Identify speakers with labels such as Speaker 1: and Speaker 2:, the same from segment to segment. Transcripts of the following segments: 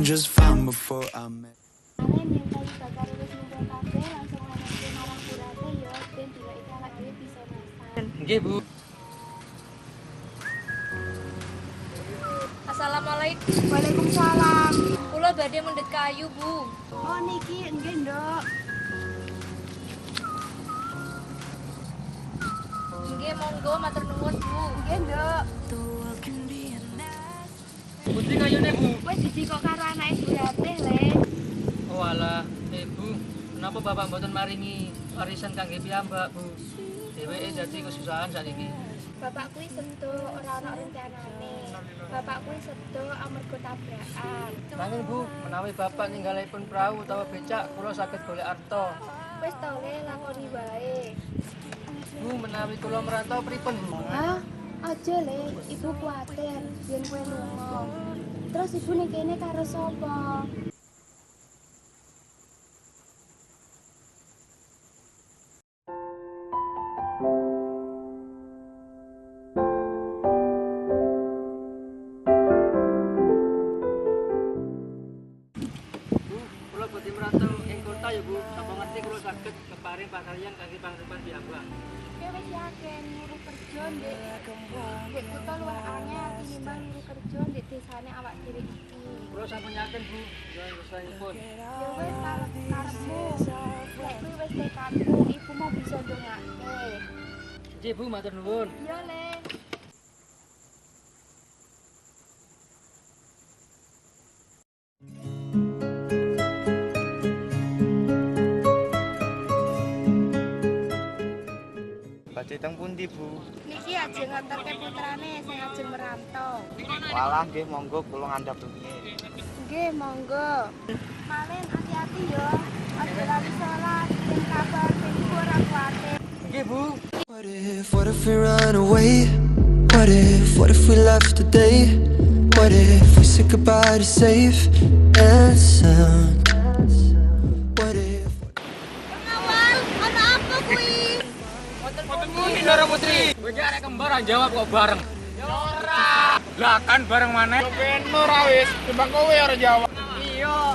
Speaker 1: just fine before I met.
Speaker 2: Kalian yang tadi bakar wis ngumpul kabeh langsung nganggep marang burate ya ben dileki awak dhewe bisa masak.
Speaker 3: Nggih, Bu.
Speaker 4: Assalamualaikum.
Speaker 2: Waalaikumsalam.
Speaker 4: Kula badhe mendhet kayu, Bu.
Speaker 2: Oh niki nggih, Nduk.
Speaker 4: Nggih, monggo matur nuwun, Bu.
Speaker 2: Nggih, Nduk.
Speaker 3: Putri kayune, Bu.
Speaker 2: Wis didikok karo anake burate, Le.
Speaker 3: Oh alah, Bu. Kenapa Bapak mboten maringi warisan kangge piyambak, Bu? Dheweke dadi kesusahan sakniki.
Speaker 2: Bapak kuwi sedo ora ana rencanane. Bapak kuwi sedo amarga tabrakan.
Speaker 3: Nanging Bu, menawi Bapak ninggalipun perahu utawa becak, kula saged golek arta.
Speaker 2: Wis to, Le, lakoni wae.
Speaker 3: Bu, menawi kula merantau pripun, Bu?
Speaker 2: Hah? Aja, Le. Ibu kuwatir yen kowe lunga. Terus ibu ning kene karo sapa?
Speaker 3: Bu, kula badhe merantau ing kota ya, Bu. Sapa ngerti kula saged keparing pakaryan kangge pangripan piyambak.
Speaker 2: Kowe wis yakin nyuruh kerja ndek kutha luwih anyar tinimbang nyuruh kerja ndek desane awak dhewe iki.
Speaker 3: Kula sampun yakin, Bu. Ya wis.
Speaker 2: Ya wis karepmu. Lek kuwi wis tekadmu, ibu mau bisa ndongake.
Speaker 3: Nggih, Bu, matur nuwun.
Speaker 2: Iya, Le.
Speaker 5: Badhe teng pundi, Bu?
Speaker 2: Niki ajeng nganterke putrane sing ajeng merantau.
Speaker 5: Walah nggih monggo kula ngandhap rumiyin.
Speaker 2: Nggih, monggo. Malen hati-hati ya. Aja lali salat, kirim kabar ben ibu ora kuwatir.
Speaker 3: Nggih, Bu.
Speaker 1: What if we run away? What if we left today? What if we said goodbye to safe and sound? What if
Speaker 4: Pengawal, ana apa kuwi?
Speaker 3: Mboten muni Ndara Putri. Kowe iki arek kembar ah jawab kok bareng. Ya ora. Lah kan bareng maneh. Yo ben ora wis, timbang kowe ora jawab. Iya.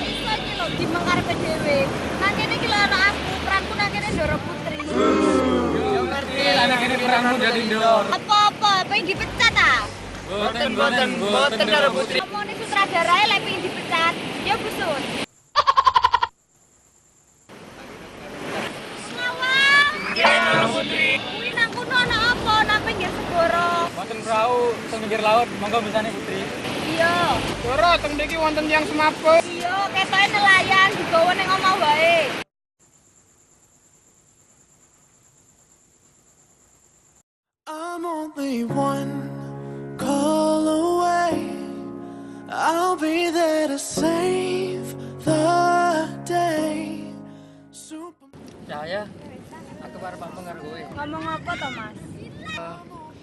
Speaker 4: Iso iki lho dimengarepe dhewe. Nang kene iki lho ana aku, peranku nang kene Ndara Putri.
Speaker 3: Yo ngerti lah nang kene peranmu dadi Ndor.
Speaker 4: Apa-apa, pengen dipecat ah?
Speaker 3: Boten Ndara Putri.
Speaker 4: Omongane sutradarae lek pengen dipecat. Ya busun. Pengawal.
Speaker 3: Ndara Putri.
Speaker 4: Kuwi nang kono ana apa? Nang pinggir segara.
Speaker 3: Wonten perahu teng pinggir laut, monggo misane Putri.
Speaker 4: Iya.
Speaker 3: Ora teng mriki wonten tiyang semaput.
Speaker 4: Iya, ketoke nelayan digawa ning omah wae.
Speaker 1: I'm only one call away. I'll be there to save the day.
Speaker 3: Cahaya, aku arep apa karo kowe?
Speaker 2: Ngomong apa to, Mas?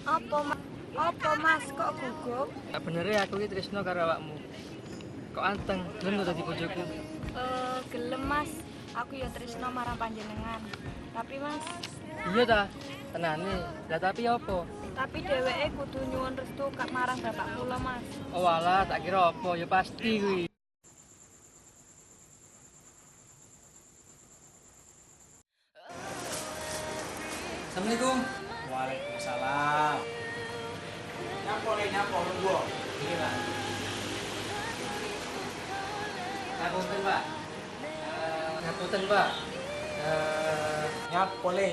Speaker 2: Apa, Mas? Kok gugup?
Speaker 3: Bener aku iki tresno karo awakmu. Kok anteng, gelem dadi bojoku.
Speaker 2: Gelem, Mas. Aku ya tresno marang panjenengan. Tapi, Mas,
Speaker 3: Iya ta? Tenane. Lah tapi apa?
Speaker 2: tapi dheweke kudu nyuwun restu kak marang bapak kula, Mas.
Speaker 3: Oh alah, tak kira apa? Ya pasti kuwi. Assalamualaikum.
Speaker 5: Waalaikumsalam. Nyapo nunggu.
Speaker 3: Iki, Pak. Ngapunten, Pak. Ngapunten, Pak.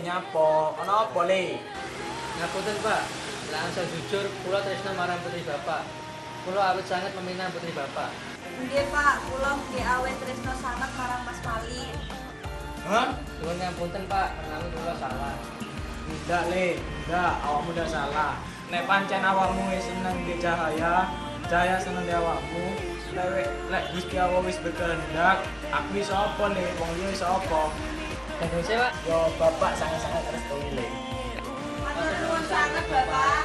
Speaker 5: Nyapo. Ana apa le?
Speaker 3: Ngapunten, Pak. Langsung jujur, kula tresna marang putri Bapak. Kula awit sanget meminang putri Bapak.
Speaker 4: Nggih, Pak, kula nggih awet tresno sanget marang Mas Pali.
Speaker 5: Hah?
Speaker 3: Nuwun ngapunten, Pak, menawi kula salah.
Speaker 5: Ndak le, ndak awakmu ndak salah. Nek pancen awakmu wis seneng di Cahaya seneng di awakmu. Lek Gusti Allah wis berkehendak, aku iso apa le? Wong liya iso apa?
Speaker 3: Dan Pak.
Speaker 5: Yo bapak sangat-sangat restui le.
Speaker 4: Matur nuwun sanget, Bapak.